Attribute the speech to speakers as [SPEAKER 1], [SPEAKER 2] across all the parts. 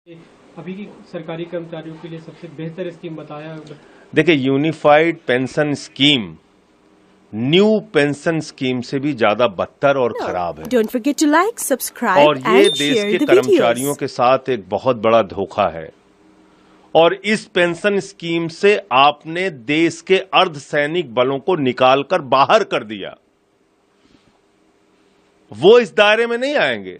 [SPEAKER 1] अभी की सरकारी कर्मचारियों के लिए सबसे बेहतर स्कीम बताया।
[SPEAKER 2] देखिए, unified pension scheme new pension scheme से भी ज्यादा बदतर और खराब है।
[SPEAKER 3] Don't forget to like, subscribe
[SPEAKER 2] और ये
[SPEAKER 3] and
[SPEAKER 2] देश
[SPEAKER 3] share
[SPEAKER 2] के
[SPEAKER 3] the
[SPEAKER 2] कर्मचारियों
[SPEAKER 3] videos.
[SPEAKER 2] के साथ एक बहुत बड़ा धोखा है। और इस पेंशन स्कीम से आपने देश के अर्धसैनिक बलों को निकालकर बाहर कर दिया। वो इस दायरे में नहीं आएंगे।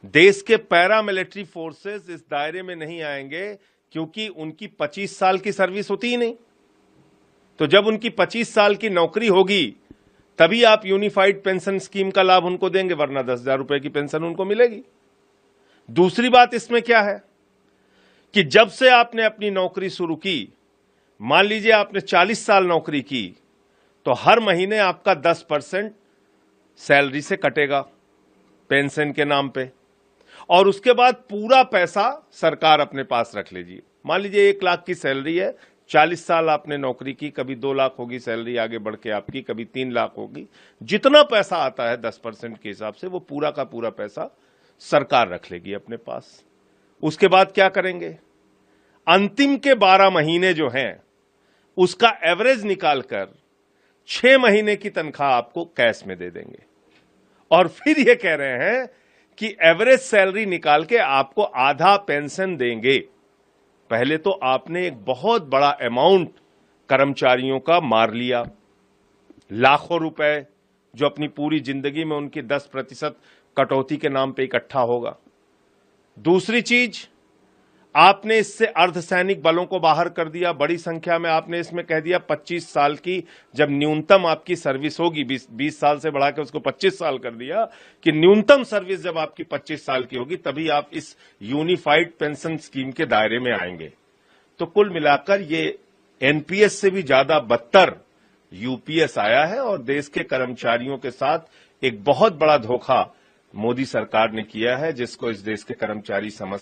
[SPEAKER 2] देश के पैरामिलिट्री फोर्सेस इस दायरे में नहीं आएंगे, क्योंकि उनकी 25 साल की सर्विस होती ही नहीं। तो जब उनकी 25 साल की नौकरी होगी तभी आप यूनिफाइड पेंशन स्कीम का लाभ उनको देंगे, वरना 10,000 रुपए की पेंशन उनको मिलेगी। दूसरी बात इसमें क्या है कि जब से आपने अपनी नौकरी शुरू की, मान लीजिए आपने 40 साल नौकरी की, तो हर महीने आपका 10% सैलरी से कटेगा पेंशन के नाम पे, और उसके बाद पूरा पैसा सरकार अपने पास रख लीजिए। मान लीजिए 1 लाख की सैलरी है, 40 साल आपने नौकरी की, कभी 2 लाख होगी सैलरी आगे बढ़ के आपकी, कभी 3 लाख होगी। जितना पैसा आता है 10% के हिसाब से, वो पूरा का पूरा पैसा सरकार रख लेगी अपने पास। उसके बाद क्या करेंगे? अंतिम के 12 महीने जो हैं उसका एवरेज निकालकर 6 महीने की तनख्वाह आपको कैश में दे देंगे, और फिर ये कह रहे हैं कि एवरेज सैलरी निकाल के आपको आधा पेंशन देंगे। पहले तो आपने एक बहुत बड़ा अमाउंट कर्मचारियों का मार लिया, लाखों रुपए जो अपनी पूरी जिंदगी में उनकी 10% कटौती के नाम पे इकट्ठा होगा। दूसरी चीज, आपने इससे अर्धसैनिक बलों को बाहर कर दिया बड़ी संख्या में। आपने इसमें कह दिया 25 साल की जब न्यूनतम आपकी सर्विस होगी, 20 साल से बढ़ा के उसको 25 साल कर दिया, कि न्यूनतम सर्विस जब आपकी 25 साल की होगी तभी आप इस यूनिफाइड पेंशन स्कीम के दायरे में आएंगे। तो कुल मिलाकर ये एनपीएस से भी ज्यादा बदतर यूपीएस आया है, और देश के कर्मचारियों के साथ एक बहुत बड़ा धोखा मोदी सरकार ने किया है, जिसको इस देश के कर्मचारी समझ